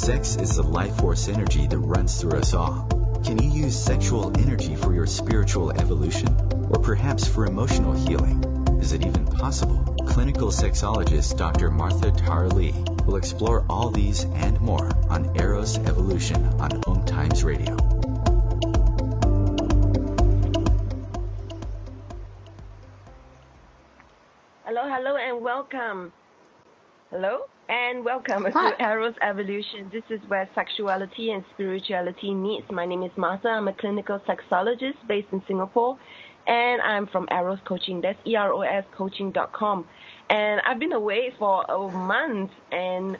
Sex is the life force energy that runs through us all. Can you use sexual energy for your spiritual evolution? Or perhaps for emotional healing? Is it even possible? Clinical sexologist Dr. Martha Tarlee will explore all these and more on Eros Evolution on OMTimes Radio. Hello, and welcome. Hello, and welcome to Eros Evolution. This is where sexuality and spirituality meets. My name is Martha. I'm a clinical sexologist based in Singapore, and I'm from Eros Coaching. That's eroscoaching.com. And I've been away for a month, and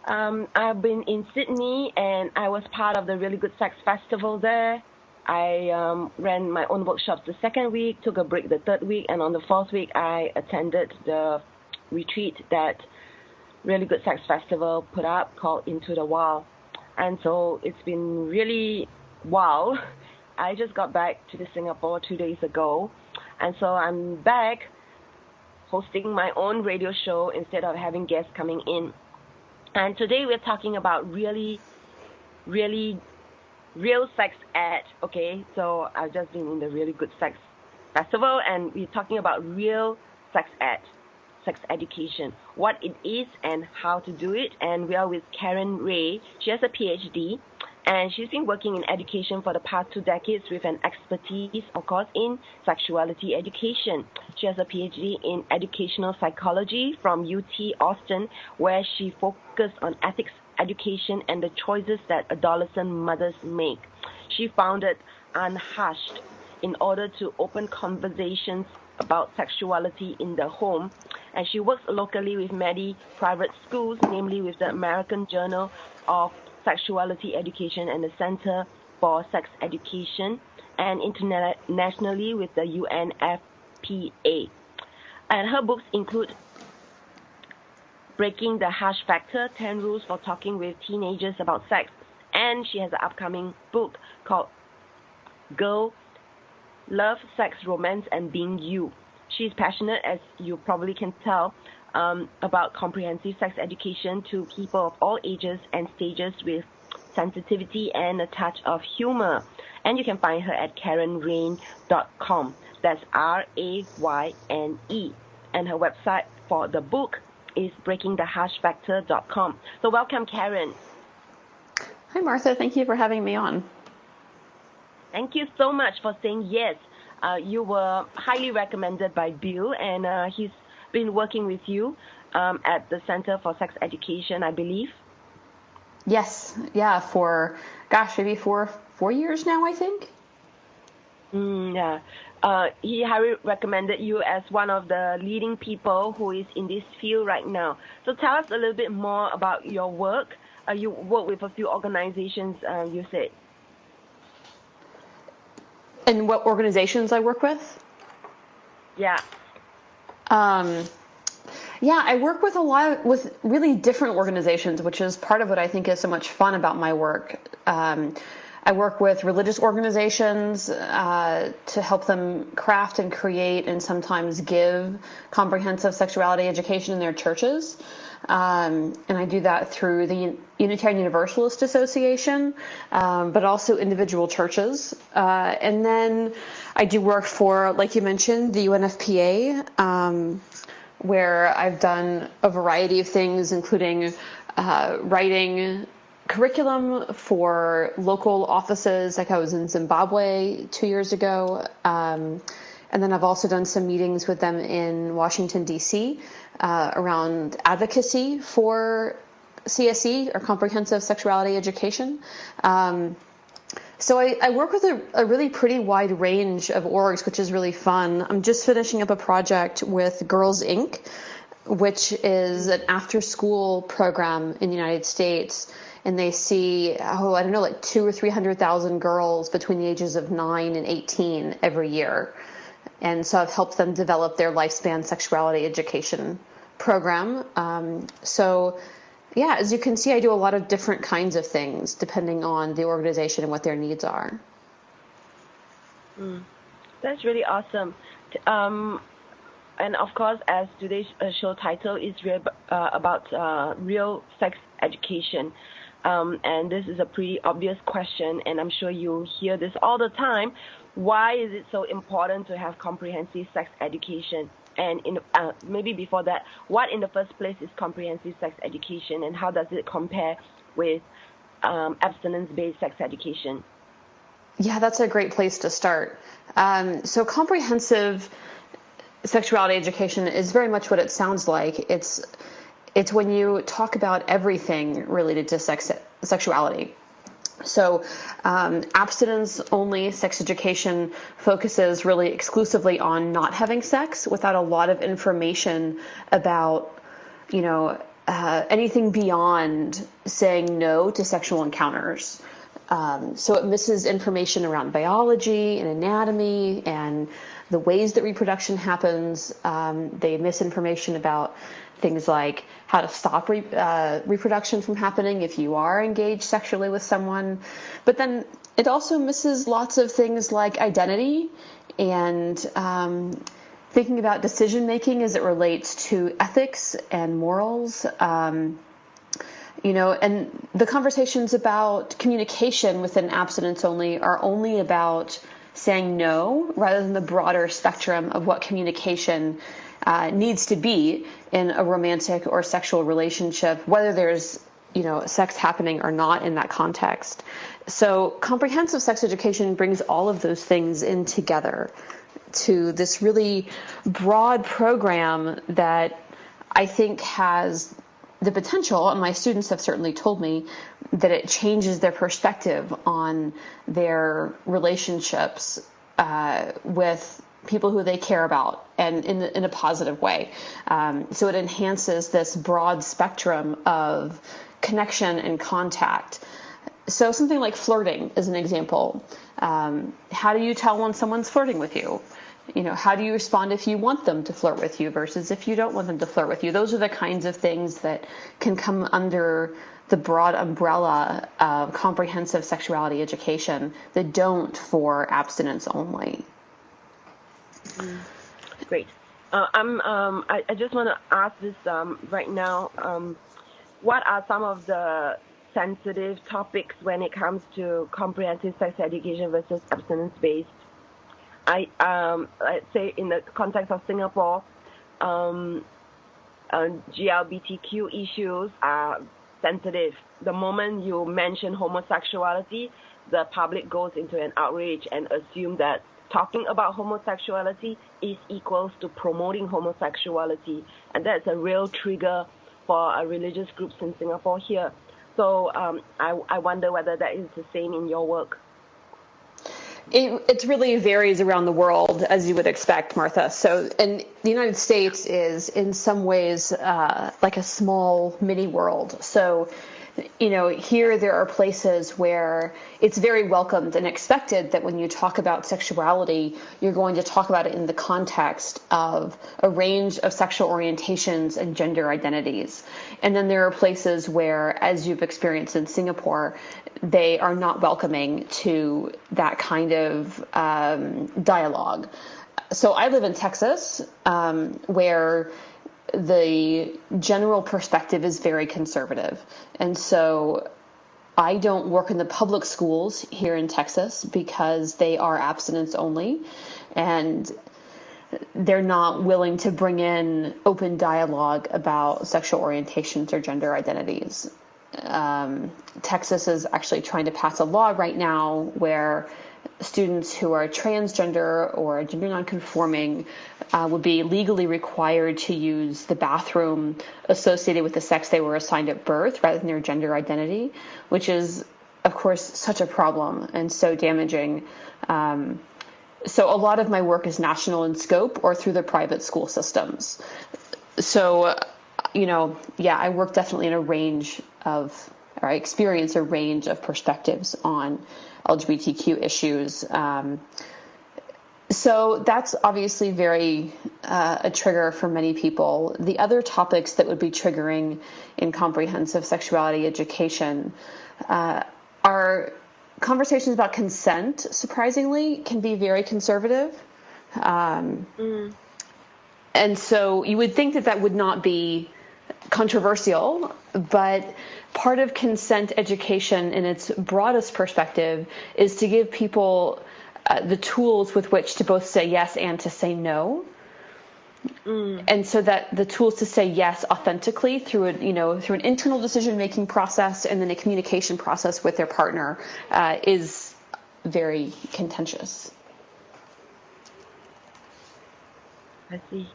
I've been in Sydney, and I was part of the Really Good Sex Festival there. I ran my own workshops the second week, took a break the third week, and on the fourth week, I attended the retreat that Really Good Sex Festival put up called Into the Wild. And so it's been really wild. I just got back to Singapore 2 days ago, and so I'm back hosting my own radio show instead of having guests coming in. And today we're talking about really real sex ed, okay? So I've just been in the Really Good Sex Festival, and we're talking about real sex ed, sex education, what it is and how to do it. And we are with Rayne. She has a PhD, and she's been working in education for the past 2 decades with an expertise, of course, in sexuality education. She has a PhD in educational psychology from UT Austin, where she focused on ethics education and the choices that adolescent mothers make. She founded Unhushed in order to open conversations about sexuality in the home, and she works locally with many private schools, namely with the American Journal of Sexuality Education and the Center for Sex Education, and internationally with the UNFPA. And her books include Breaking the Hush Factor, 10 Rules for Talking with Teenagers About Sex. And she has an upcoming book called Girl, Love, Sex, Romance, and Being You. She's passionate, as you probably can tell, about comprehensive sex education to people of all ages and stages with sensitivity and a touch of humor. And you can find her at KarenRayne.com. That's RAYNE. And her website for the book is breakingthehushfactor.com. So welcome, Karen. Hi, Martha. Thank you for having me on. Thank you so much for saying yes. You were highly recommended by Bill, and he's been working with you at the Center for Sex Education, I believe. Yes. Yeah, for, maybe four years now, I think. Yeah. He highly recommended you as one of the leading people who is in this field right now. So tell us a little bit more about your work. You work with a few organizations, you said. And what organizations I work with? Yeah. Yeah, I work with really different organizations, which is part of what I think is so much fun about my work. I work with religious organizations to help them craft and create and sometimes give comprehensive sexuality education in their churches. And I do that through the Unitarian Universalist Association, but also individual churches. And then I do work for, like you mentioned, the UNFPA, where I've done a variety of things, including writing curriculum for local offices, like I was in Zimbabwe 2 years ago. And then I've also done some meetings with them in Washington, D.C. Around advocacy for CSE, or comprehensive sexuality education. So I work with a really pretty wide range of orgs, which is really fun. I'm just finishing up a project with Girls Inc., which is an after-school program in the United States. And they see, like 200,000 or 300,000 girls between the ages of 9 and 18 every year. And so I've helped them develop their lifespan sexuality education program. So, yeah, as you can see, I do a lot of different kinds of things depending on the organization and what their needs are. That's really awesome. And of course, as today's show title is about real sex education. And this is a pretty obvious question, and I'm sure you hear this all the time. Why is it so important to have comprehensive sex education? And maybe before that, what in the first place is comprehensive sex education, and how does it compare with abstinence-based sex education? Yeah, that's a great place to start. So comprehensive sexuality education is very much what it sounds like. It's when you talk about everything related to sexuality. So abstinence-only sex education focuses really exclusively on not having sex without a lot of information about, anything beyond saying no to sexual encounters. So it misses information around biology and anatomy and the ways that reproduction happens. They miss information about things like how to stop reproduction from happening if you are engaged sexually with someone. But then it also misses lots of things like identity and thinking about decision making as it relates to ethics and morals. And the conversations about communication within abstinence only are only about saying no rather than the broader spectrum of what communication needs to be in a romantic or sexual relationship, whether there's, sex happening or not in that context. So comprehensive sex education brings all of those things in together to this really broad program that I think has the potential, and my students have certainly told me, that it changes their perspective on their relationships with people who they care about, and in a positive way. So it enhances this broad spectrum of connection and contact. So something like flirting is an example. How do you tell when someone's flirting with you? How do you respond if you want them to flirt with you versus if you don't want them to flirt with you? Those are the kinds of things that can come under the broad umbrella of comprehensive sexuality education that don't for abstinence only. Great. I just want to ask this right now. What are some of the sensitive topics when it comes to comprehensive sex education versus abstinence-based? Let's say in the context of Singapore, GLBTQ issues are sensitive. The moment you mention homosexuality, the public goes into an outrage and assume that talking about homosexuality is equals to promoting homosexuality, and that's a real trigger for religious groups in Singapore here. So I wonder whether that is the same in your work. It really varies around the world, as you would expect, Martha. So, and the United States is in some ways like a small mini world. So, here there are places where it's very welcomed and expected that when you talk about sexuality, you're going to talk about it in the context of a range of sexual orientations and gender identities. And then there are places where, as you've experienced in Singapore, they are not welcoming to that kind of dialogue. So I live in Texas, where the general perspective is very conservative. And so I don't work in the public schools here in Texas because they are abstinence only, and they're not willing to bring in open dialogue about sexual orientations or gender identities. Texas is actually trying to pass a law right now where students who are transgender or gender nonconforming would be legally required to use the bathroom associated with the sex they were assigned at birth rather than their gender identity, which is, of course, such a problem and so damaging. So a lot of my work is national in scope or through the private school systems. So, I work definitely in I experience a range of perspectives on LGBTQ issues. So that's obviously very a trigger for many people. The other topics that would be triggering in comprehensive sexuality education are conversations about consent, surprisingly, can be very conservative. And so you would think that would not be controversial, but part of consent education in its broadest perspective is to give people the tools with which to both say yes and to say no. And so that the tools to say yes authentically through an internal decision-making process and then a communication process with their partner is very contentious. I see.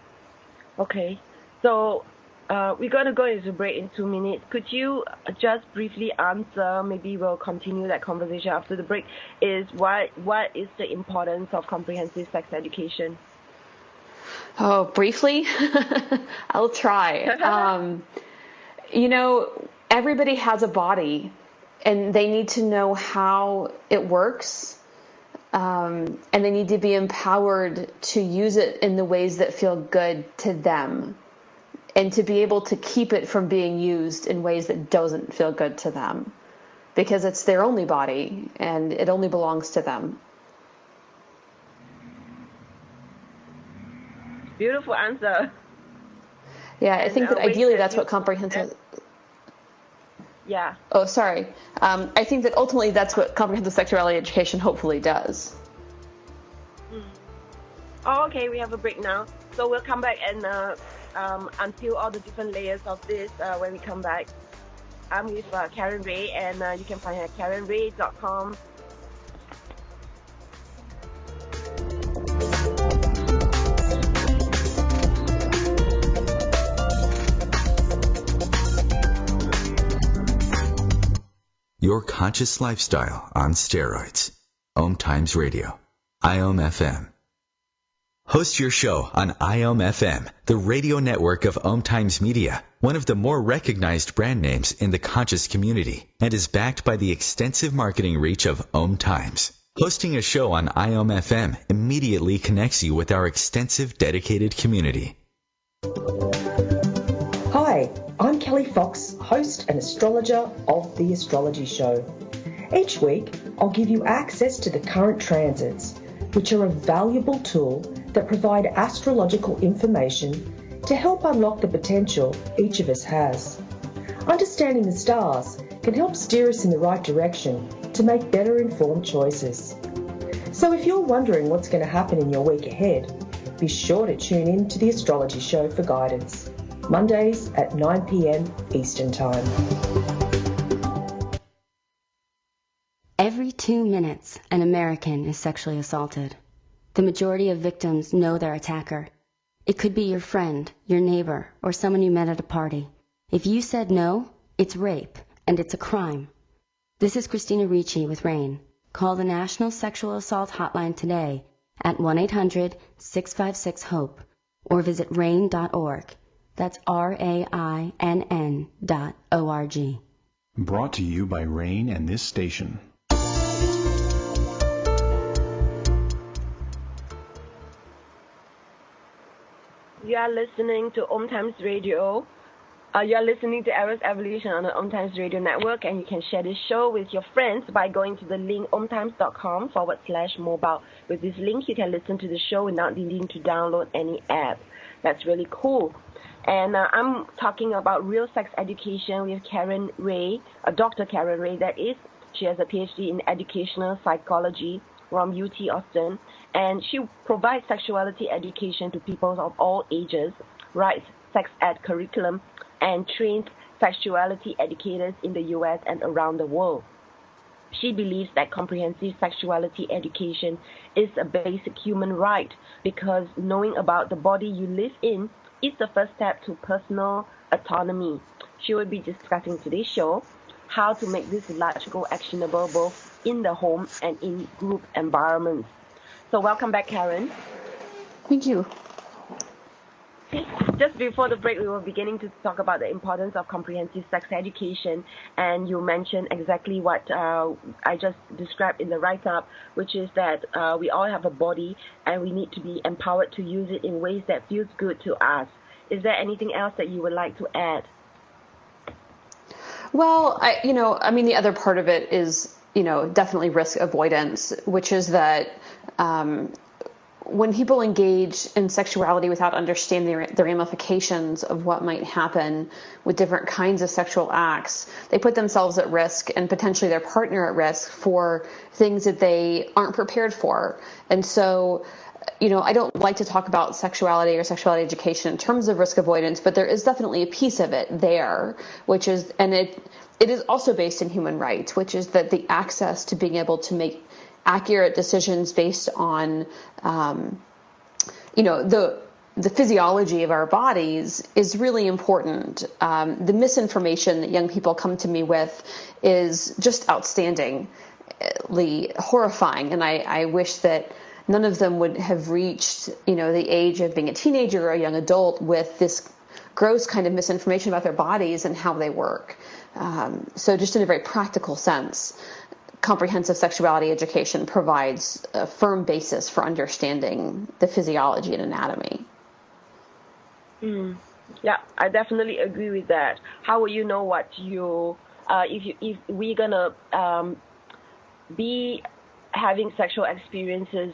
Okay. So we're going to go into break in 2 minutes. Could you just briefly answer, maybe we'll continue that conversation after the break, is what is the importance of comprehensive sex education? Oh, briefly? I'll try. Everybody has a body, and they need to know how it works, and they need to be empowered to use it in the ways that feel good to them, and to be able to keep it from being used in ways that doesn't feel good to them, because it's their only body, and it only belongs to them. Beautiful answer. Yeah, I think that ideally that's what comprehensive... Yeah. Oh, sorry. I think that ultimately that's what comprehensive sexuality education hopefully does. Oh, okay, we have a break now. So we'll come back and until all the different layers of this when we come back. I'm with Karen Ray, and you can find her at KarenRay.com. Your conscious lifestyle on steroids. OMTimes Radio. IOM-FM. Host your show on IOM-FM, the radio network of OMTimes Media, one of the more recognized brand names in the conscious community, and is backed by the extensive marketing reach of OMTimes. Hosting a show on IOM-FM immediately connects you with our extensive dedicated community. Hi, I'm Kelly Fox, host and astrologer of The Astrology Show. Each week, I'll give you access to the current transits, which are a valuable tool that provide astrological information to help unlock the potential each of us has. Understanding the stars can help steer us in the right direction to make better informed choices. So if you're wondering what's going to happen in your week ahead, be sure to tune in to The Astrology Show for guidance. Mondays at 9 p.m. Eastern Time. Every 2 minutes, an American is sexually assaulted. The majority of victims know their attacker. It could be your friend, your neighbor, or someone you met at a party. If you said no, it's rape, and it's a crime. This is Christina Ricci with Rayne. Call the National Sexual Assault Hotline today at 1-800-656-HOPE or visit rain.org. That's RAINN.org. Brought to you by Rayne and this station. You are listening to OMTimes Radio. You are listening to Eros Evolution on the OMTimes Radio Network, and you can share this show with your friends by going to the link omtimes.com/mobile. With this link, you can listen to the show without needing to download any app. That's really cool. And I'm talking about real sex education with Karen Ray, Dr. Karen Ray, that is. She has a PhD in educational psychology from UT Austin, and she provides sexuality education to people of all ages, writes sex ed curriculum, and trains sexuality educators in the U.S. and around the world. She believes that comprehensive sexuality education is a basic human right because knowing about the body you live in is the first step to personal autonomy. She will be discussing today's show how to make this large goal actionable both in the home and in group environments. So welcome back, Karen. Thank you. Just before the break, we were beginning to talk about the importance of comprehensive sex education, and you mentioned exactly what I just described in the write-up, which is that we all have a body, and we need to be empowered to use it in ways that feels good to us. Is there anything else that you would like to add? Well, the other part of it is, definitely risk avoidance, which is that when people engage in sexuality without understanding the ramifications of what might happen with different kinds of sexual acts, they put themselves at risk and potentially their partner at risk for things that they aren't prepared for. And so, I don't like to talk about sexuality or sexuality education in terms of risk avoidance, but there is definitely a piece of it there, which is, and it is also based in human rights, which is that the access to being able to make accurate decisions based on, the physiology of our bodies is really important. The misinformation that young people come to me with is just outstandingly horrifying, and I wish that none of them would have reached, the age of being a teenager or a young adult with this gross kind of misinformation about their bodies and how they work. So just in a very practical sense, comprehensive sexuality education provides a firm basis for understanding the physiology and anatomy. Yeah, I definitely agree with that. How will you know what if we're gonna be having sexual experiences?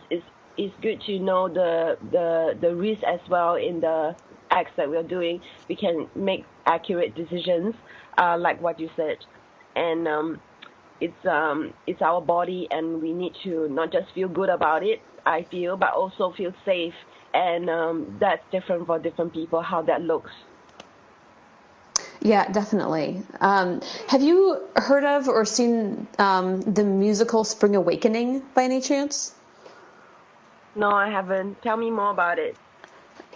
Is good to know the risk as well in the acts that we're doing. We can make accurate decisions, like what you said, and it's our body, and we need to not just feel good about it, I feel, but also feel safe, and that's different for different people how that looks. Yeah, definitely. Have you heard of or seen the musical Spring Awakening by any chance? No, I haven't. Tell me more about it.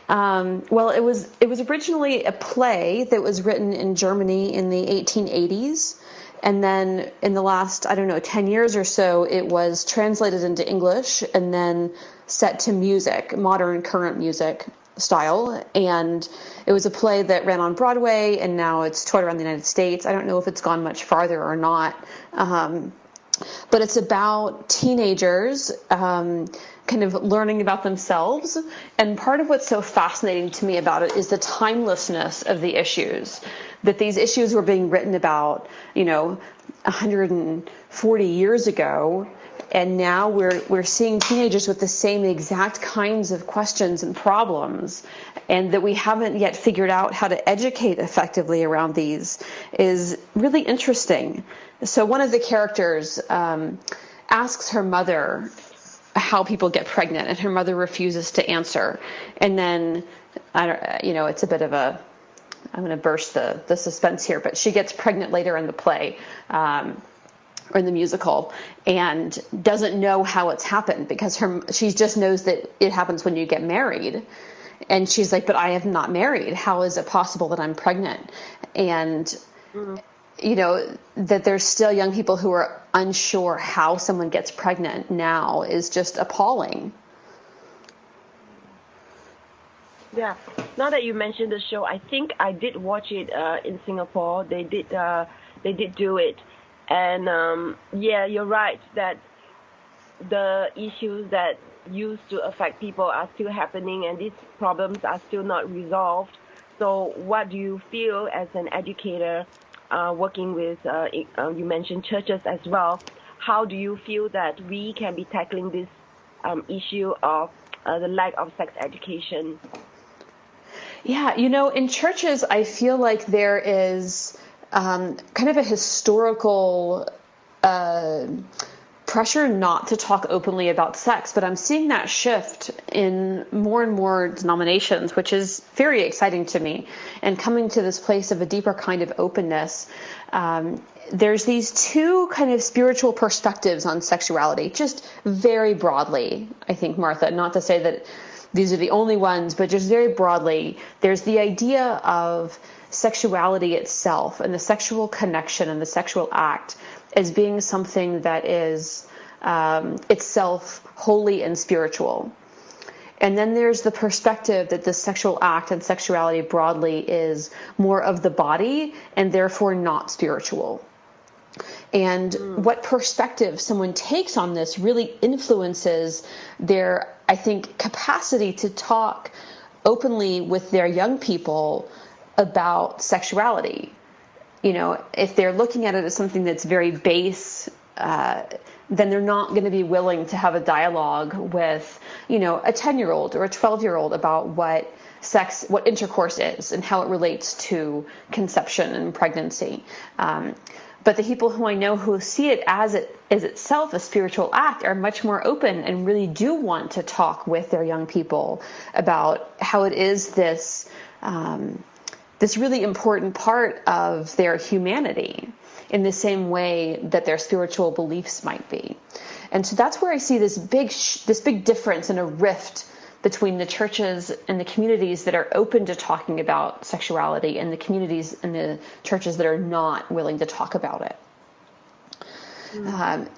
Well, it was originally a play that was written in Germany in the 1880s. And then in the last, 10 years or so, it was translated into English and then set to music, modern current music style. And it was a play that ran on Broadway, and now it's toured around the United States. I don't know if it's gone much farther or not. But it's about teenagers kind of learning about themselves. And part of what's so fascinating to me about it is the timelessness of the issues. That these issues were being written about, 140 years ago, and now we're seeing teenagers with the same exact kinds of questions and problems, and that we haven't yet figured out how to educate effectively around these is really interesting. So one of the characters asks her mother how people get pregnant, and her mother refuses to answer. And then, it's a bit of a, I'm going to burst the suspense here, but she gets pregnant later in the play, or in the musical, and doesn't know how it's happened because she just knows that it happens when you get married. And she's like, but I am not married. How is it possible that I'm pregnant? And, that there's still young people who are unsure how someone gets pregnant now is just appalling. Yeah. Now that you mentioned the show, I think I did watch it in Singapore. They did do it, and yeah, you're right that the issues that used to affect people are still happening, and these problems are still not resolved. So, what do you feel as an educator, working with you mentioned churches as well? How do you feel that we can be tackling this issue of the lack of sex education? Yeah, in churches, I feel like there is kind of a historical pressure not to talk openly about sex, but I'm seeing that shift in more and more denominations, which is very exciting to me, and coming to this place of a deeper kind of openness. There's these two kind of spiritual perspectives on sexuality, just very broadly, I think, Martha, not to say that these are the only ones, but just very broadly, there's the idea of sexuality itself and the sexual connection and the sexual act as being something that is itself holy and spiritual. And then there's the perspective that the sexual act and sexuality broadly is more of the body and therefore not spiritual. And what perspective someone takes on this really influences their, I think, capacity to talk openly with their young people about sexuality. If they're looking at it as something that's very base, then they're not going to be willing to have a dialogue with, a 10-year-old or a 12-year-old about what intercourse is and how it relates to conception and pregnancy. But the people who I know who see it as itself a spiritual act are much more open and really do want to talk with their young people about how it is this really important part of their humanity in the same way that their spiritual beliefs might be. And so that's where I see this big difference and a rift between the churches and the communities that are open to talking about sexuality and the communities and the churches that are not willing to talk about it.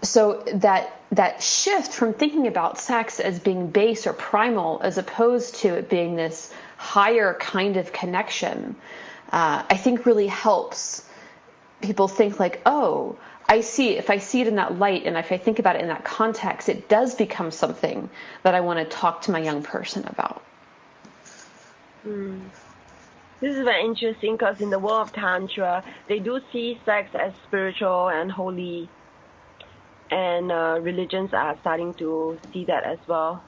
So that shift from thinking about sex as being base or primal as opposed to it being this higher kind of connection, I think really helps people think like, oh, if I see it in that light and if I think about it in that context, it does become something that I want to talk to my young person about. This is very interesting because in the world of Tantra, they do see sex as spiritual and holy, and religions are starting to see that as well.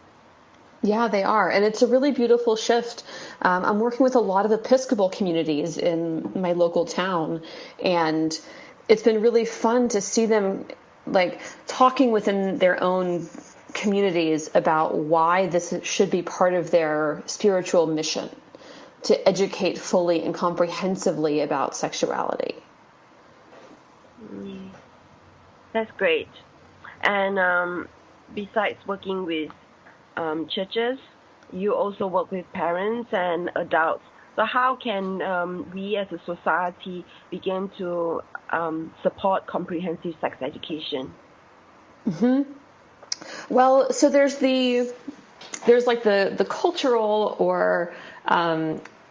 Yeah, they are. And it's a really beautiful shift. I'm working with a lot of Episcopal communities in my local town, and it's been really fun to see them like talking within their own communities about why this should be part of their spiritual mission, to educate fully and comprehensively about sexuality. That's great. And besides working with churches, you also work with parents and adults. So how can we as a society begin to support comprehensive sex education? Well, so there's like the cultural or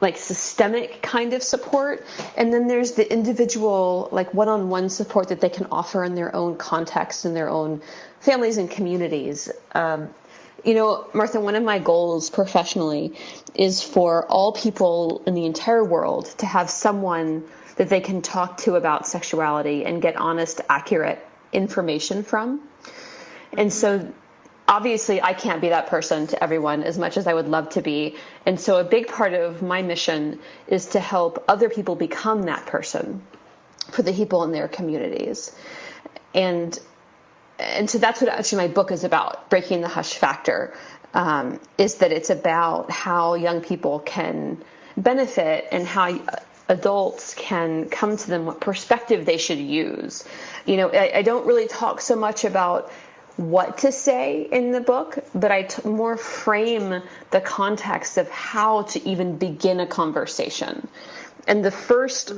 like systemic kind of support, and then there's the individual like one-on-one support that they can offer in their own context, in their own families and communities. Martha, one of my goals professionally is for all people in the entire world to have someone that they can talk to about sexuality and get honest, accurate information from. And so obviously I can't be that person to everyone as much as I would love to be. And so a big part of my mission is to help other people become that person for the people in their communities. And so that's what actually my book is about, Breaking the Hush Factor, is that it's about how young people can benefit and how adults can come to them what perspective they should use. I don't really talk so much about what to say in the book, but I more frame the context of how to even begin a conversation. And the first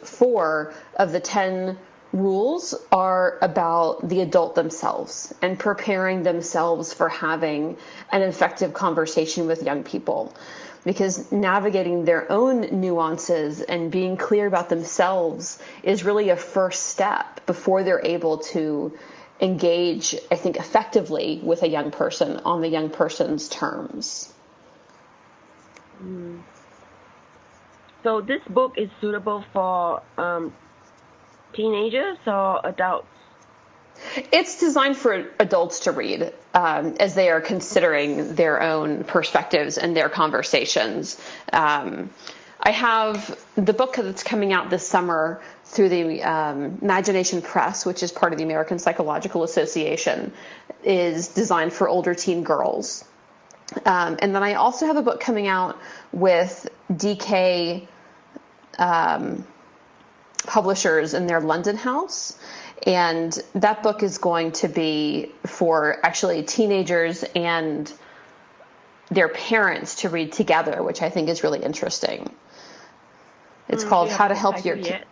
4 of the 10 rules are about the adult themselves and preparing themselves for having an effective conversation with young people, because navigating their own nuances and being clear about themselves is really a first step before they're able to engage, I think, effectively with a young person on the young person's terms. So this book is suitable for teenagers or adults? It's designed for adults to read as they are considering their own perspectives and their conversations. I have the book that's coming out this summer through the Imagination Press, which is part of the American Psychological Association, is designed for older teen girls. And then I also have a book coming out with DK publishers in their London house. And that book is going to be for actually teenagers and their parents to read together, which I think is really interesting. It's called How to Help Your Kids.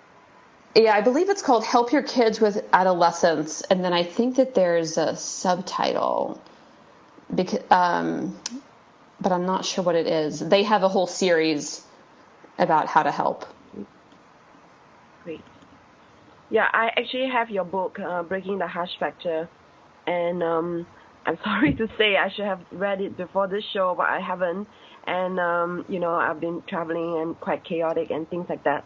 Yeah, I believe it's called Help Your Kids with Adolescence. And then I think that there's a subtitle, because, but I'm not sure what it is. They have a whole series about how to help. Great. Yeah, I actually have your book, Breaking the Hush Factor, and I'm sorry to say I should have read it before this show, but I haven't. And, I've been traveling and quite chaotic and things like that.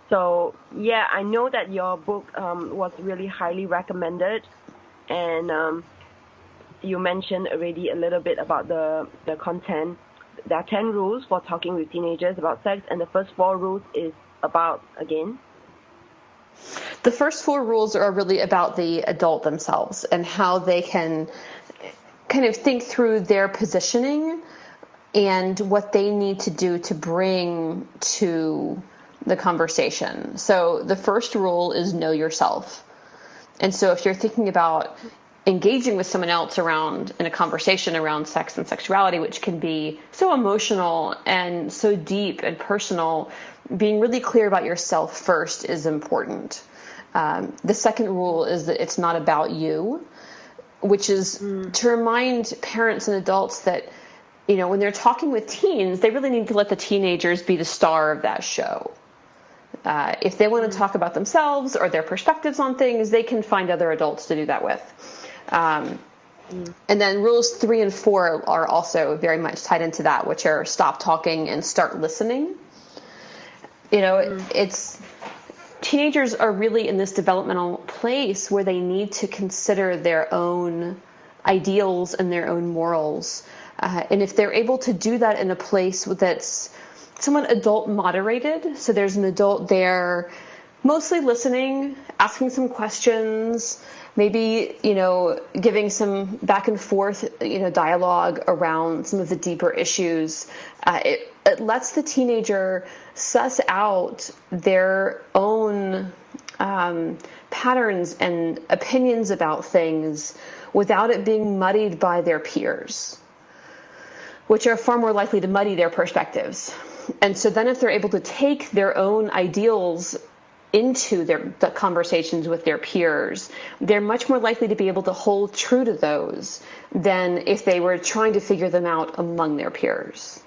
So, yeah, I know that your book was really highly recommended, And you mentioned already a little bit about the content. There are 10 rules for talking with teenagers about sex, and the first 4 rules is about, again? The first 4 rules are really about the adult themselves and how they can kind of think through their positioning and what they need to do to bring to the conversation. So the first rule is know yourself. And so if you're thinking about engaging with someone else in a conversation around sex and sexuality, which can be so emotional and so deep and personal, being really clear about yourself first is important. The second rule is that it's not about you, which is to remind parents and adults that, when they're talking with teens, they really need to let the teenagers be the star of that show. If they want to talk about themselves or their perspectives on things, they can find other adults to do that with. And then rules 3 and 4 are also very much tied into that, which are stop talking and start listening. It's teenagers are really in this developmental place where they need to consider their own ideals and their own morals. And if they're able to do that in a place that's somewhat adult moderated, so there's an adult there mostly listening, asking some questions, maybe, giving some back and forth, dialogue around some of the deeper issues. It lets the teenager suss out their own patterns and opinions about things without it being muddied by their peers, which are far more likely to muddy their perspectives. And so then if they're able to take their own ideals into the conversations with their peers, they're much more likely to be able to hold true to those than if they were trying to figure them out among their peers.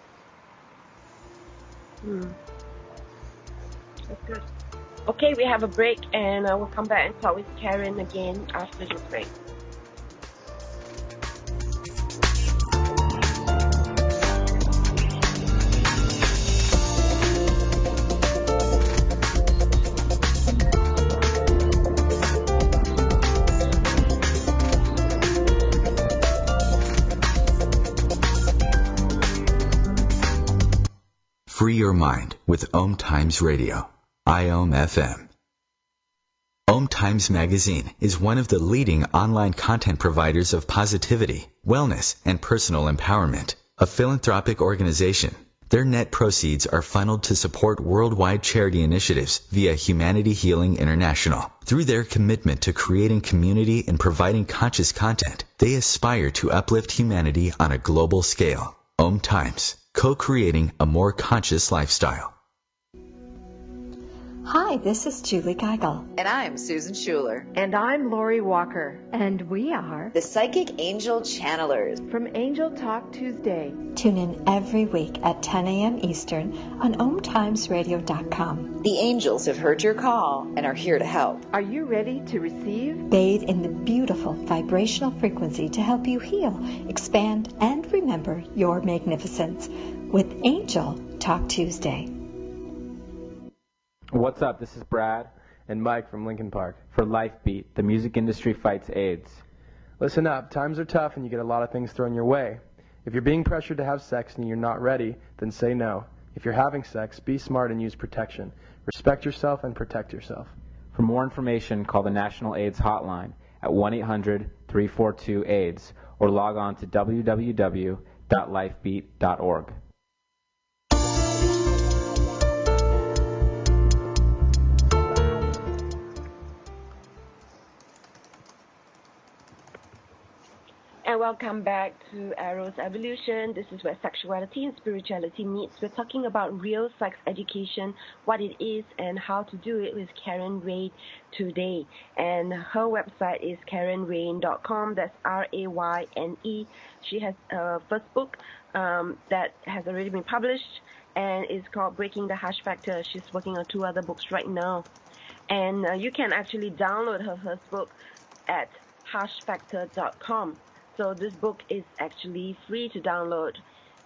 That's good. Okay, we have a break, and we'll come back and talk with Karen again after the break. Free your mind with OMTimes Radio, IOM FM. OMTimes Magazine is one of the leading online content providers of positivity, wellness, and personal empowerment. A philanthropic organization, their net proceeds are funneled to support worldwide charity initiatives via Humanity Healing International. Through their commitment to creating community and providing conscious content, they aspire to uplift humanity on a global scale. OMTimes, co-creating a more conscious lifestyle. Hi, this is Julie Geigel. And I'm Susan Schuler. And I'm Lori Walker. And we are the Psychic Angel Channelers from Angel Talk Tuesday. Tune in every week at 10 a.m. Eastern on OMTimesRadio.com. The angels have heard your call and are here to help. Are you ready to receive? Bathe in the beautiful vibrational frequency to help you heal, expand, and remember your magnificence with Angel Talk Tuesday. What's up? This is Brad and Mike from Lincoln Park for LifeBeat, the music industry fights AIDS. Listen up, times are tough and you get a lot of things thrown your way. If you're being pressured to have sex and you're not ready, then say no. If you're having sex, be smart and use protection. Respect yourself and protect yourself. For more information, call the National AIDS Hotline at 1-800-342-AIDS or log on to www.lifebeat.org. And welcome back to Arrow's Evolution. This is where sexuality and spirituality meets. We're talking about real sex education, what it is, and how to do it with Karen Rayne today. And her website is KarenRayne.com. That's R-A-Y-N-E. She has a first book that has already been published, and it's called Breaking the Hush Factor. She's working on 2 other books right now. And you can actually download her first book at hushfactor.com. So this book is actually free to download,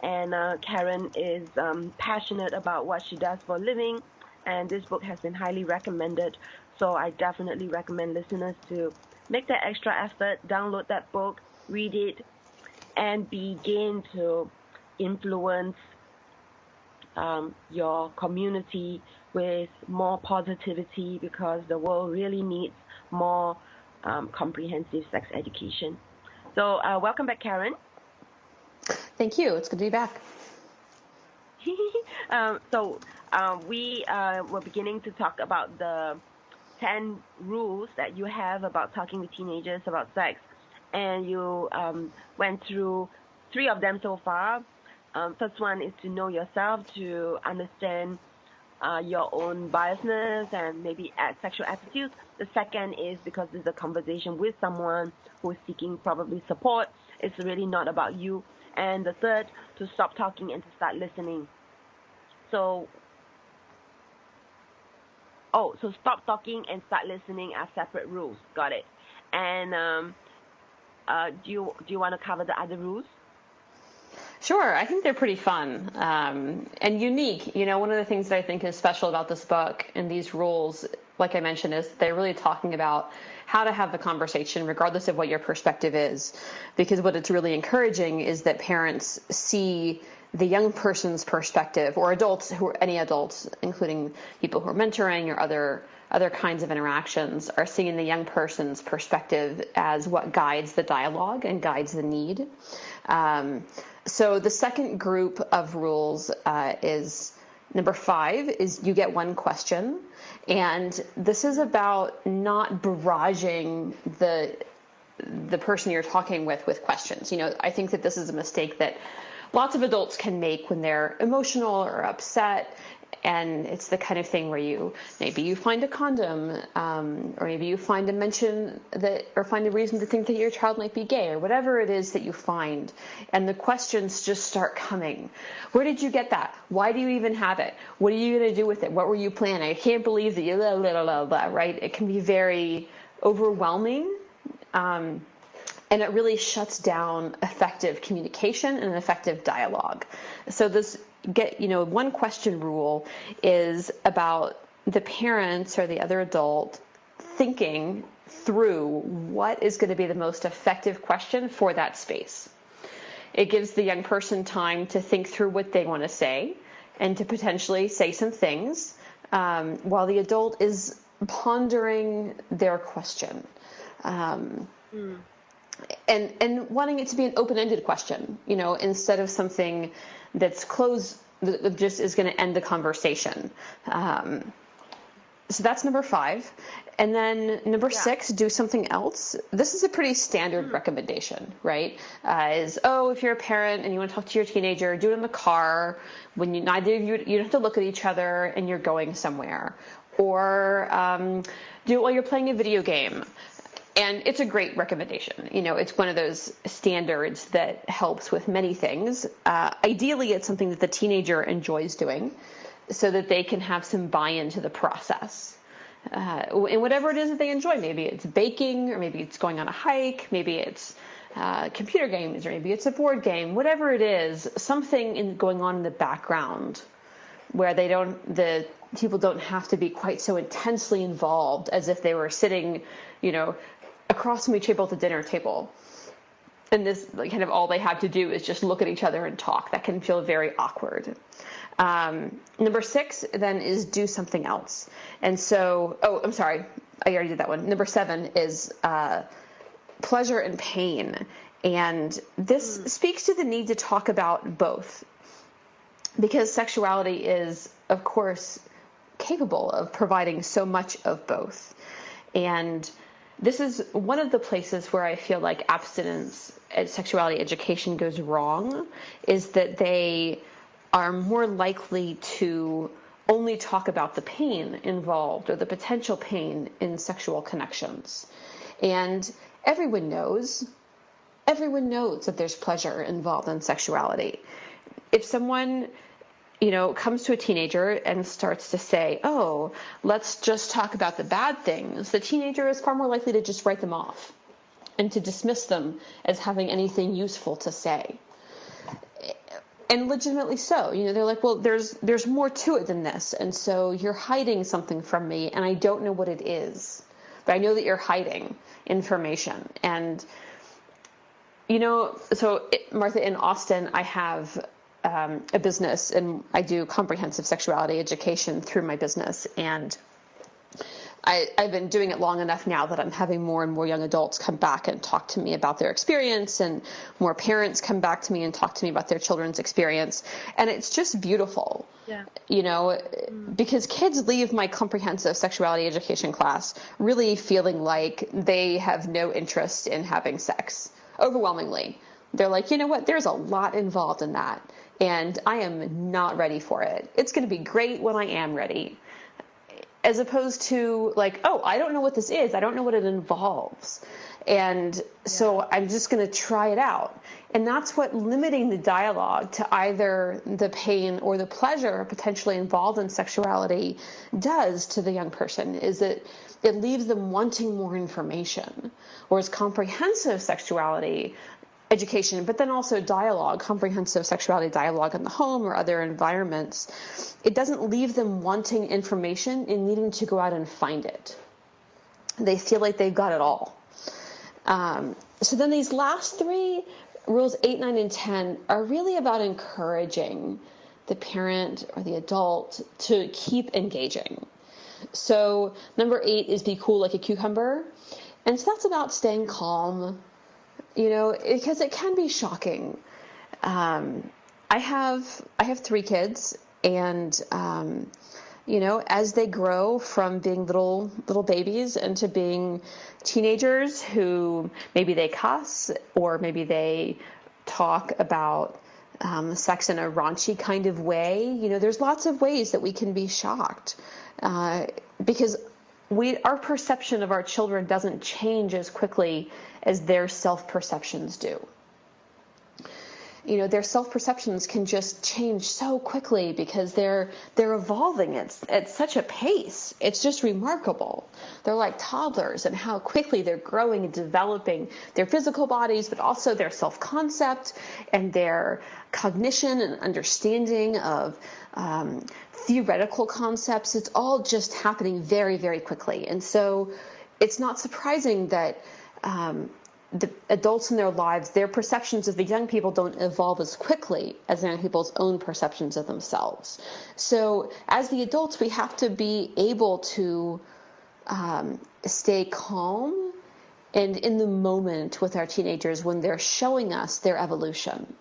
and Karen is passionate about what she does for a living, and this book has been highly recommended. So I definitely recommend listeners to make that extra effort, download that book, read it, and begin to influence your community with more positivity, because the world really needs more comprehensive sex education. So welcome back, Karen. Thank you. It's good to be back. We were beginning to talk about the 10 rules that you have about talking with teenagers about sex, and you went through 3 of them so far. First one is to know yourself, to understand your own biasness and maybe sexual attitudes. The second is because this is a conversation with someone who is seeking probably support. It's really not about you. And the third, to stop talking and to start listening. So stop talking and start listening are separate rules. Got it. And do you want to cover the other rules? Sure. I think they're pretty fun and unique. One of the things that I think is special about this book and these rules, like I mentioned, is they're really talking about how to have the conversation regardless of what your perspective is. Because what it's really encouraging is that parents see the young person's perspective, or adults, any adults, including people who are mentoring or other kinds of interactions, are seeing the young person's perspective as what guides the dialogue and guides the need. So the second group of rules is number 5 is you get one question. And this is about not barraging the person you're talking with questions. I think that this is a mistake that lots of adults can make when they're emotional or upset. And it's the kind of thing where maybe you find a condom, or maybe you find a mention or find a reason to think that your child might be gay, or whatever it is that you find. And the questions just start coming. Where did you get that? Why do you even have it? What are you going to do with it? What were you planning? I can't believe that you blah, blah, blah, blah, right? It can be very overwhelming. And it really shuts down effective communication and effective dialogue. So this one question rule is about the parents or the other adult thinking through what is going to be the most effective question for that space. It gives the young person time to think through what they want to say and to potentially say some things while the adult is pondering their question. And wanting it to be an open-ended question, instead of something that's closed, that just is going to end the conversation. So that's number 5. And then number 6, do something else. This is a pretty standard recommendation, right? If you're a parent and you want to talk to your teenager, do it in the car when neither of you don't have to look at each other and you're going somewhere. Or do it while you're playing a video game. And it's a great recommendation. It's one of those standards that helps with many things. Ideally, it's something that the teenager enjoys doing so that they can have some buy-in to the process. And whatever it is that they enjoy, maybe it's baking, or maybe it's going on a hike, maybe it's computer games, or maybe it's a board game, whatever it is, something going on in the background where the people don't have to be quite so intensely involved as if they were sitting, across from each table at the dinner table. And this kind of all they have to do is just look at each other and talk. That can feel very awkward. Number 6 then is do something else. And so, I'm sorry, I already did that one. Number 7 is pleasure and pain. And this speaks to the need to talk about both. Because sexuality is, of course, capable of providing so much of both. And this is one of the places where I feel like abstinence and sexuality education goes wrong, is that they are more likely to only talk about the pain involved or the potential pain in sexual connections. And everyone knows that there's pleasure involved in sexuality. If someone comes to a teenager and starts to say, let's just talk about the bad things, the teenager is far more likely to just write them off and to dismiss them as having anything useful to say. And legitimately so. They're like, well, there's more to it than this. And so you're hiding something from me and I don't know what it is. but I know that you're hiding information. And, Martha, in Austin, I have a business, and I do comprehensive sexuality education through my business. And I've been doing it long enough now that I'm having more and more young adults come back and talk to me about their experience, and more parents come back to me and talk to me about their children's experience. And it's just beautiful, because kids leave my comprehensive sexuality education class really feeling like they have no interest in having sex, overwhelmingly. They're like, you know what, there's a lot involved in that, and I am not ready for it. It's going to be great when I am ready. As opposed to like, oh, I don't know what this is. I don't know what it involves. And so I'm just going to try it out. And that's what limiting the dialogue to either the pain or the pleasure potentially involved in sexuality does to the young person, is that it leaves them wanting more information. Whereas comprehensive sexuality education, but then also dialogue, comprehensive sexuality dialogue in the home or other environments, it doesn't leave them wanting information and needing to go out and find it. They feel like they've got it all. So then these last three, rules 8, 9, and 10, are really about encouraging the parent or the adult to keep engaging. So number 8 is be cool like a cucumber. And so that's about staying calm, because it can be shocking. I have 3 kids, and as they grow from being little babies into being teenagers who maybe they cuss, or maybe they talk about sex in a raunchy kind of way, there's lots of ways that we can be shocked, because our perception of our children doesn't change as quickly as their self-perceptions do. Their self-perceptions can just change so quickly because they're evolving at such a pace. It's just remarkable. They're like toddlers, and how quickly they're growing and developing their physical bodies, but also their self-concept and their cognition and understanding of theoretical concepts. It's all just happening very, very quickly. And so it's not surprising that the adults in their lives, their perceptions of the young people don't evolve as quickly as the young people's own perceptions of themselves. So as the adults, we have to be able to stay calm and in the moment with our teenagers when they're showing us their evolution,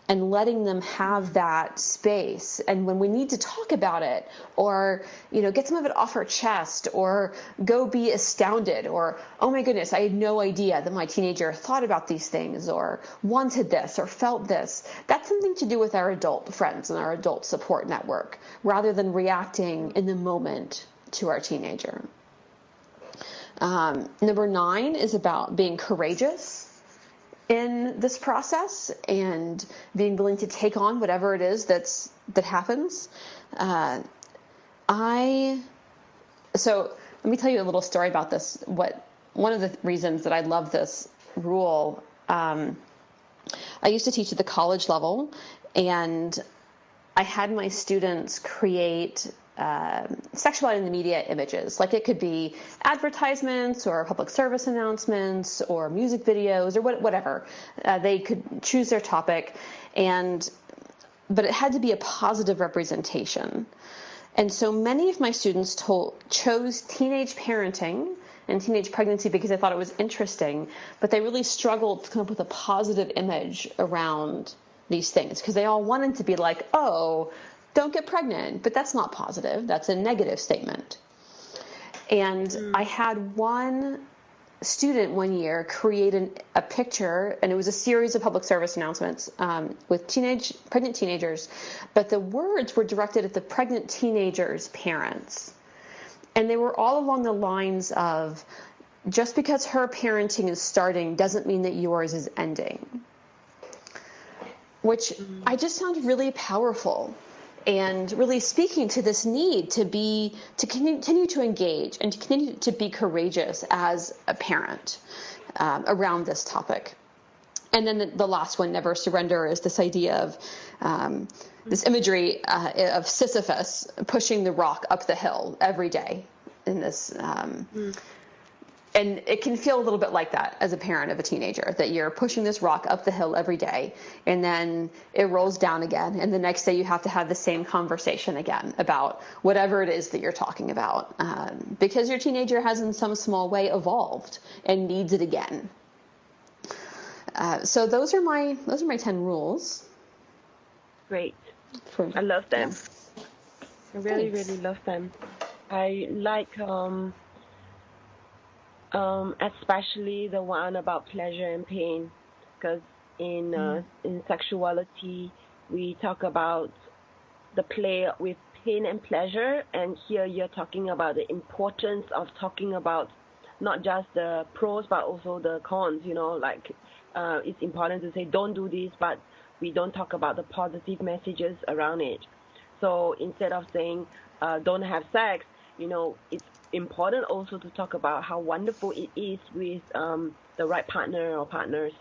and letting them have that space. And when we need to talk about it, or, get some of it off our chest, or go be astounded, or, oh my goodness, I had no idea that my teenager thought about these things, or wanted this, or felt this, that's something to do with our adult friends and our adult support network, rather than reacting in the moment to our teenager. Number 9 is about being courageous in this process and being willing to take on whatever it is that happens. So let me tell you a little story about this. One of the reasons that I love this rule, I used to teach at the college level, and I had my students create sexuality in the media images. Like, it could be advertisements or public service announcements or music videos or whatever. They could choose their topic, but it had to be a positive representation. And so many of my students chose teenage parenting and teenage pregnancy because they thought it was interesting, but they really struggled to come up with a positive image around these things, because they all wanted to be like, oh, don't get pregnant, but that's not positive. That's a negative statement. And I had one student one year create a picture, and it was a series of public service announcements with pregnant teenagers, but the words were directed at the pregnant teenagers' parents. And they were all along the lines of, just because her parenting is starting doesn't mean that yours is ending. Which I just found really powerful, and really speaking to this need to continue to engage and to continue to be courageous as a parent around this topic. And then the last one, never surrender, is this idea of this imagery of Sisyphus pushing the rock up the hill every day. And it can feel a little bit like that as a parent of a teenager, that you're pushing this rock up the hill every day, and then it rolls down again, and the next day you have to have the same conversation again about whatever it is that you're talking about, because your teenager has in some small way evolved and needs it again. So those are my 10 rules. Great. I love them. Yeah. I really love them. I like especially the one about pleasure and pain, because in sexuality we talk about the play with pain and pleasure, and here you're talking about the importance of talking about not just the pros but also the cons. Like it's important to say don't do this, but we don't talk about the positive messages around it. So instead of saying don't have sex, it's important also to talk about how wonderful it is with the right partner or partners.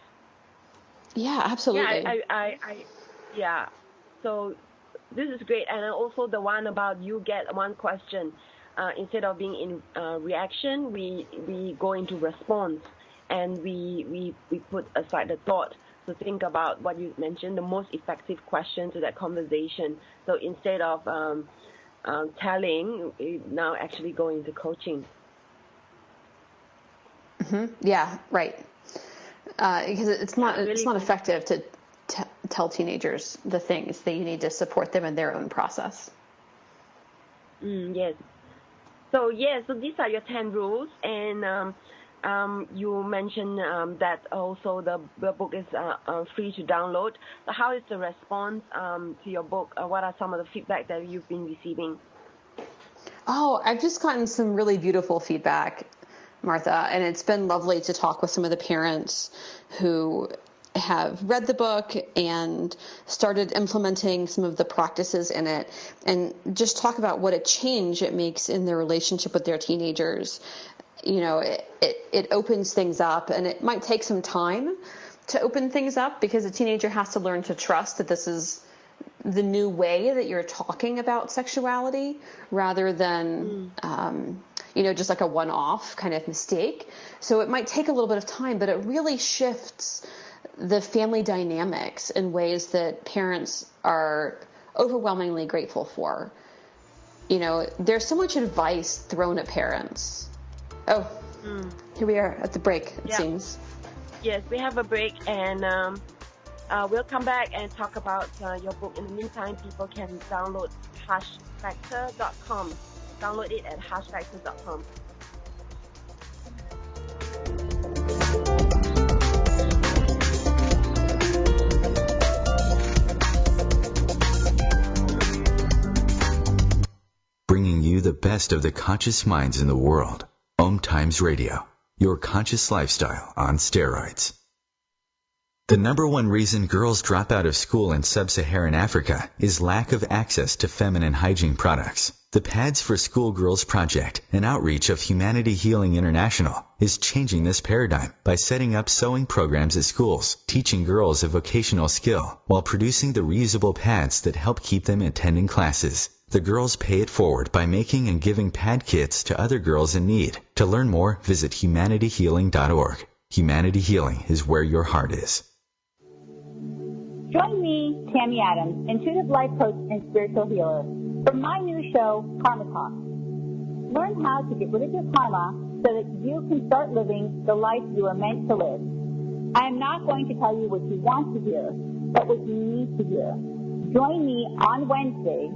Yeah, absolutely. Yeah. So this is great. And also the one about you get one question. Instead of being in reaction, we go into response, and we put aside the thought to think about what you mentioned, the most effective question to that conversation. So instead of telling, we now actually go into coaching. Yeah, right. Because it's not effective to tell teenagers the things that you need to support them in their own process. Yes. So these are your 10 rules, and you mentioned that also the book is free to download. So how is the response to your book? What are some of the feedback that you've been receiving? Oh, I've just gotten some really beautiful feedback, Martha, and it's been lovely to talk with some of the parents who have read the book and started implementing some of the practices in it, and just talk about what a change it makes in their relationship with their teenagers. It opens things up, and it might take some time to open things up because a teenager has to learn to trust that this is the new way that you're talking about sexuality, rather than just like a one-off kind of mistake. So it might take a little bit of time, but it really shifts the family dynamics in ways that parents are overwhelmingly grateful for. There's so much advice thrown at parents. Oh, here we are at the break, it seems. Yes, we have a break, and we'll come back and talk about your book. In the meantime, people can download hushedfactor.com. Download it at hushedfactor.com. Bringing you the best of the conscious minds in the world. OMTimes Radio, your conscious lifestyle on steroids. The number one reason girls drop out of school in Sub-Saharan Africa is lack of access to feminine hygiene products. The Pads for Schoolgirls Project, an outreach of Humanity Healing International, is changing this paradigm by setting up sewing programs at schools, teaching girls a vocational skill, while producing the reusable pads that help keep them attending classes. The girls pay it forward by making and giving pad kits to other girls in need. To learn more, visit humanityhealing.org. Humanity Healing is where your heart is. Join me, Tammy Adams, intuitive life coach and spiritual healer, for my new show, Karma Talk. Learn how to get rid of your karma so that you can start living the life you are meant to live. I am not going to tell you what you want to hear, but what you need to hear. Join me on Wednesday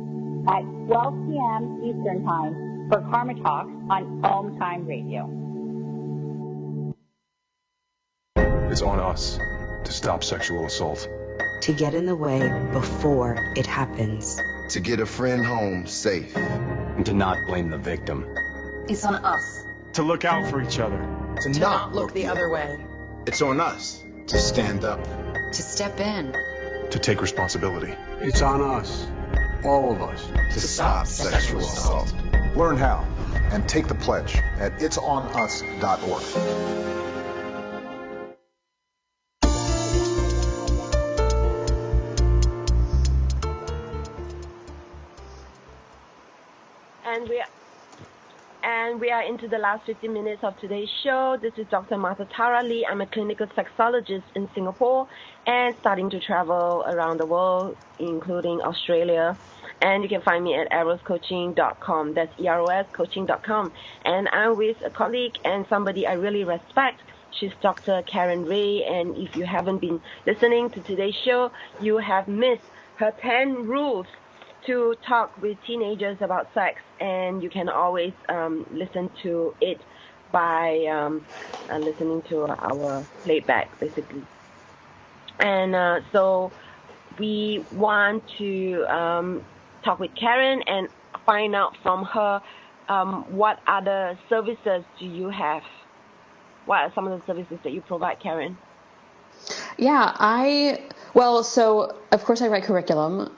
at 12 p.m. Eastern Time for Karma Talks on OMTimes Radio. It's on us to stop sexual assault. To get in the way before it happens. To get a friend home safe. And to not blame the victim. It's on us. To look out for each other. To not look the other way. It's on us to stand up. To step in. To take responsibility. It's on us, all of us, to stop sexual assault. Learn how and take the pledge at itsonus.org. And we are into the last 15 minutes of today's show. This is Dr. Martha Tara Lee. I'm a clinical sexologist in Singapore and starting to travel around the world, including Australia. And you can find me at eroscoaching.com. That's EROS coaching.com. And I'm with a colleague and somebody I really respect. She's Dr. Karen Ray. And if you haven't been listening to today's show, you have missed her 10 rules to talk with teenagers about sex, and you can always listen to it by listening to our playback, basically. And so we want to talk with Karen and find out from her what other services do you have? What are some of the services that you provide, Karen? Yeah, so of course I write curriculum.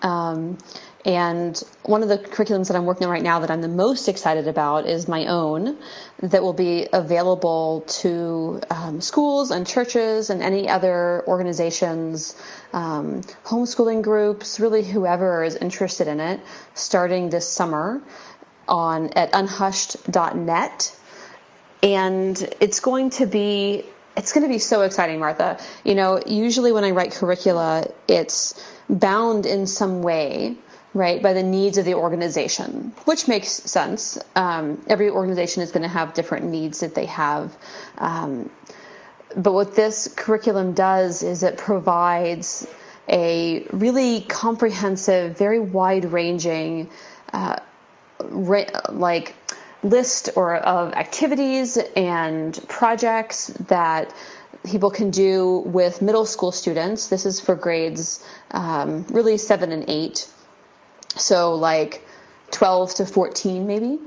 And one of the curriculums that I'm working on right now that I'm the most excited about is my own, that will be available to schools and churches and any other organizations, homeschooling groups, really whoever is interested in it, starting this summer at unhushed.net. And it's going to be so exciting, Martha. You know, usually when I write curricula, it's bound in some way, right, by the needs of the organization, which makes sense. Every organization is going to have different needs that they have. But what this curriculum does is it provides a really comprehensive, very wide-ranging, list of activities and projects that people can do with middle school students. This is for grades really 7 and 8. So like 12 to 14 maybe,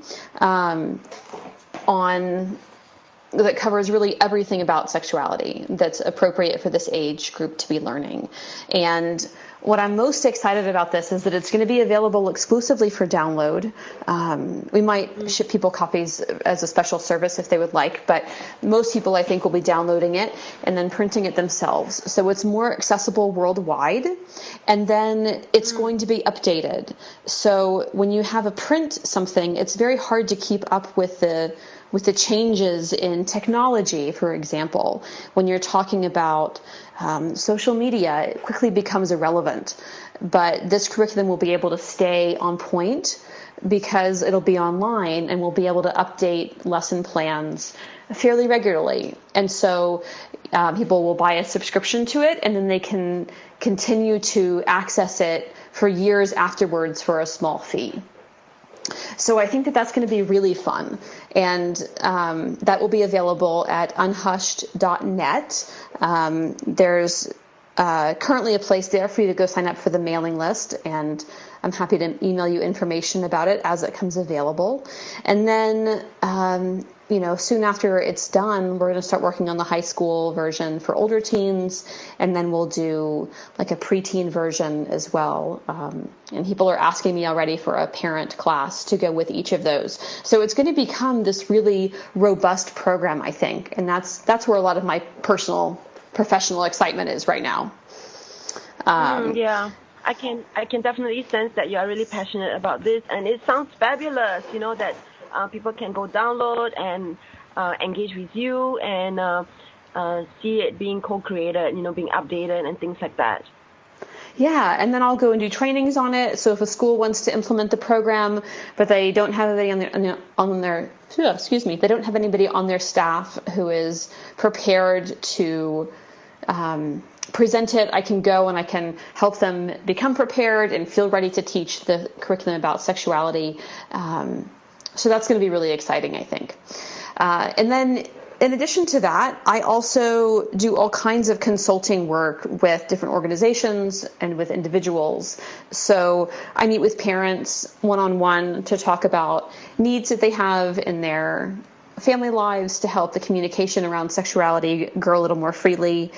that covers really everything about sexuality that's appropriate for this age group to be learning. And what I'm most excited about this is that it's going to be available exclusively for download. We might ship people copies as a special service if they would like, but most people I think will be downloading it and then printing it themselves. So it's more accessible worldwide, and then it's going to be updated. So when you have a print something, it's very hard to keep up with the changes in technology, for example. When you're talking about social media, it quickly becomes irrelevant. But this curriculum will be able to stay on point because it'll be online, and we'll be able to update lesson plans fairly regularly. And so people will buy a subscription to it, and then they can continue to access it for years afterwards for a small fee. So I think that that's going to be really fun. And that will be available at unhushed.net. There's currently a place there for you to go sign up for the mailing list, and I'm happy to email you information about it as it comes available. And then, soon after it's done, we're going to start working on the high school version for older teens, and then we'll do like a preteen version as well. And people are asking me already for a parent class to go with each of those. So it's going to become this really robust program, I think, and that's where a lot of my professional excitement is right now. Yeah. I can definitely sense that you are really passionate about this, and it sounds fabulous, that people can go download and engage with you and see it being co-created, being updated and things like that. Yeah, and then I'll go and do trainings on it. So if a school wants to implement the program, but they don't have anybody they don't have anybody on their staff who is prepared to present it, I can go and I can help them become prepared and feel ready to teach the curriculum about sexuality. So that's going to be really exciting, I think. And then in addition to that, I also do all kinds of consulting work with different organizations and with individuals. So I meet with parents one-on-one to talk about needs that they have in their family lives to help the communication around sexuality grow a little more freely.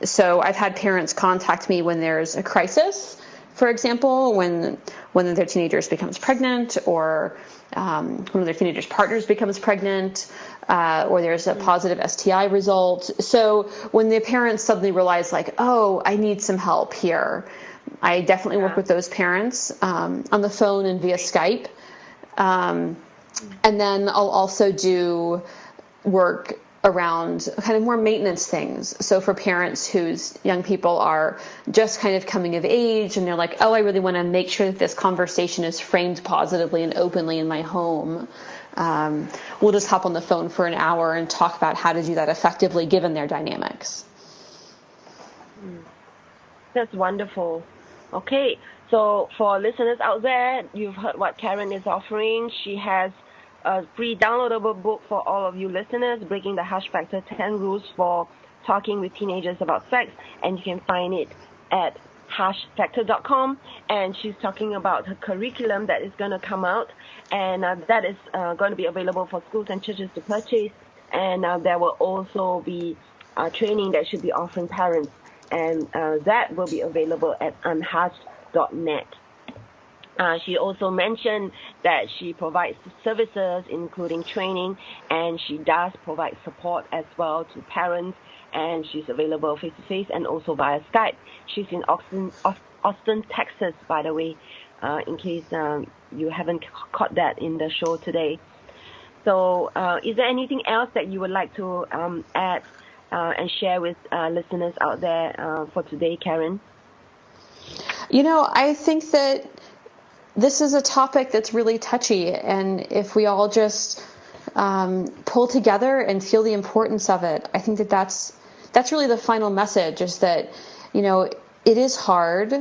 So I've had parents contact me when there's a crisis, for example, when one of their teenagers becomes pregnant, or one of their teenagers' partners becomes pregnant, or there's a positive STI result. So when the parents suddenly realize, like, oh, I need some help here, I definitely work with those parents on the phone and via Skype. And then I'll also do work around kind of more maintenance things. So for parents whose young people are just kind of coming of age and they're like, oh, I really want to make sure that this conversation is framed positively and openly in my home. We'll just hop on the phone for an hour and talk about how to do that effectively given their dynamics. That's wonderful. Okay, so for listeners out there, you've heard what Karen is offering. She has a free downloadable book for all of you listeners, Breaking the Hush Factor, 10 Rules for Talking with Teenagers About Sex, and you can find it at hushfactor.com. And she's talking about her curriculum that is going to come out, and that is going to be available for schools and churches to purchase, and there will also be training that should be offering parents, and that will be available at unhushed.net. She also mentioned that she provides services, including training, and she does provide support as well to parents, and she's available face-to-face and also via Skype. She's in Austin, Texas, by the way, in case you haven't caught that in the show today. So is there anything else that you would like to add and share with listeners out there for today, Karen? I think that this is a topic that's really touchy, and if we all just pull together and feel the importance of it, I think that that's really the final message, is that, it is hard,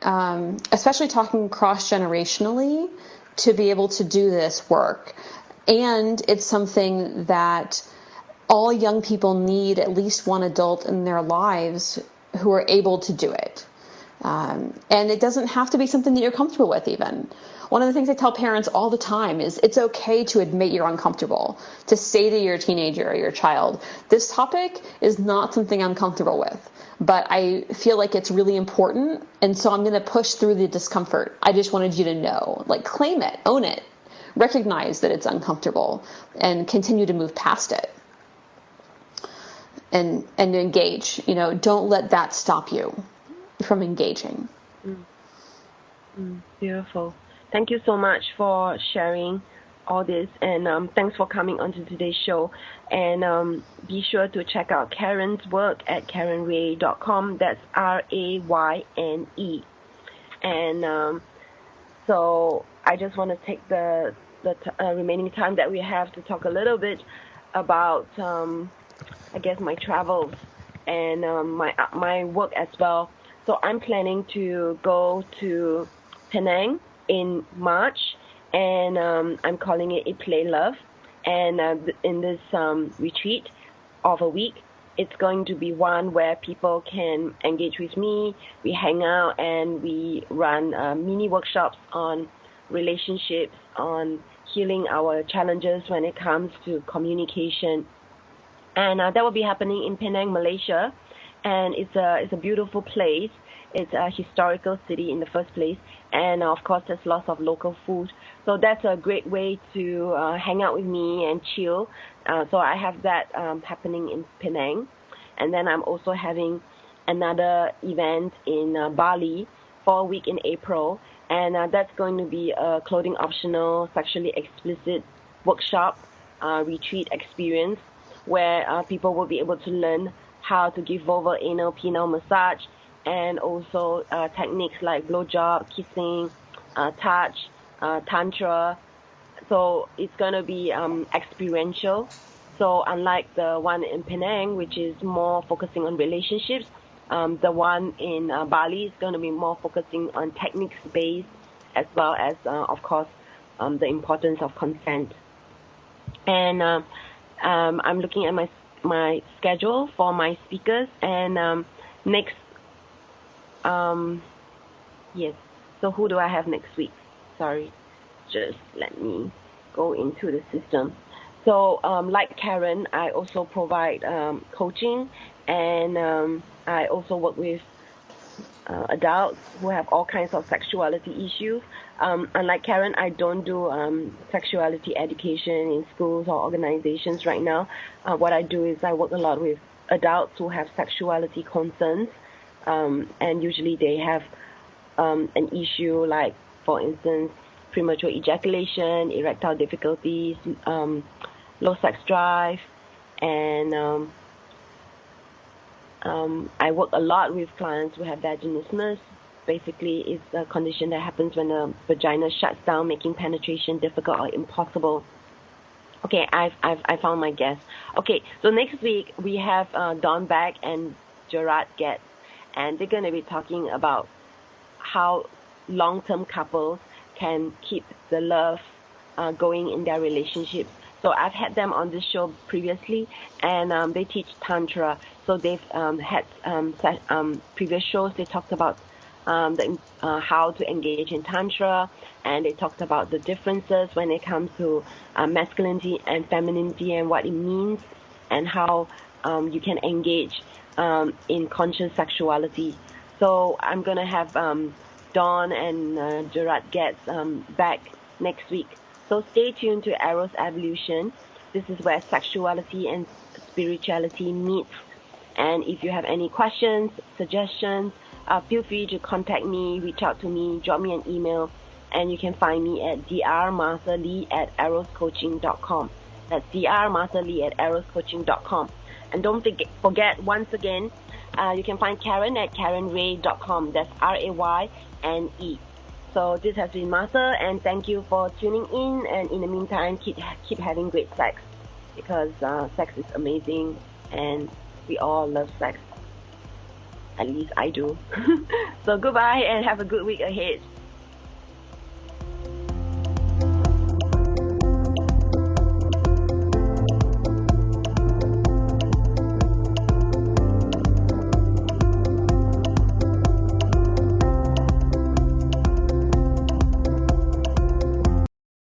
especially talking cross-generationally, to be able to do this work. And it's something that all young people need at least one adult in their lives who are able to do it. And it doesn't have to be something that you're comfortable with even. One of the things I tell parents all the time is it's okay to admit you're uncomfortable, to say to your teenager or your child, this topic is not something I'm comfortable with, but I feel like it's really important, and so I'm going to push through the discomfort. I just wanted you to know, claim it, own it, recognize that it's uncomfortable, and continue to move past it. And engage, don't let that stop you from engaging. Beautiful. Thank you so much for sharing all this, and thanks for coming onto today's show. And be sure to check out Karen's work at KarenRayne.com. That's RAYNE. And so I just want to take the remaining time that we have to talk a little bit about, I guess, my travels and my work as well. So I'm planning to go to Penang in March, and I'm calling it A Play Love. And in this retreat of a week, it's going to be one where people can engage with me. We hang out and we run mini workshops on relationships, on healing our challenges when it comes to communication. And that will be happening in Penang, Malaysia. And it's a beautiful place. It's a historical city in the first place, and of course there's lots of local food. So that's a great way to hang out with me and chill. So I have that happening in Penang, and then I'm also having another event in Bali for a week in April, and that's going to be a clothing optional, sexually explicit workshop retreat experience where people will be able to learn how to give vulval, anal, penile massage, and also techniques like blowjob, kissing, touch, tantra. So it's going to be experiential. So unlike the one in Penang, which is more focusing on relationships, the one in Bali is going to be more focusing on techniques based, as well as, of course, the importance of consent. And I'm looking at my schedule for my speakers, and next, yes, so who do I have next week? Sorry, just let me go into the system. So like Karen, I also provide coaching, and I also work with adults who have all kinds of sexuality issues. Unlike Karen, I don't do sexuality education in schools or organizations right now. What I do is I work a lot with adults who have sexuality concerns, and usually they have an issue like, for instance, premature ejaculation, erectile difficulties, low sex drive, and I work a lot with clients who have vaginismus. Basically, it's a condition that happens when the vagina shuts down, making penetration difficult or impossible. Okay, I found my guest. Okay, so next week we have Dawn Beck and Gerard Getz, and they're going to be talking about how long-term couples can keep the love going in their relationships. So I've had them on this show previously, and they teach Tantra. So they've had previous shows. They talked about how to engage in Tantra, and they talked about the differences when it comes to masculinity and femininity and what it means, and how you can engage in conscious sexuality. So I'm going to have Dawn and Gerard Getz back next week. So stay tuned to Eros Evolution. This is where sexuality and spirituality meet. And if you have any questions, suggestions, feel free to contact me, reach out to me, drop me an email, and you can find me at drmarthalee@eroscoaching.com. That's drmarthalee@eroscoaching.com. And don't forget, once again, you can find Karen at karenray.com. That's RAYNE. So this has been Martha, and thank you for tuning in. And in the meantime, keep having great sex, because sex is amazing, and we all love sex. At least I do. So goodbye, and have a good week ahead.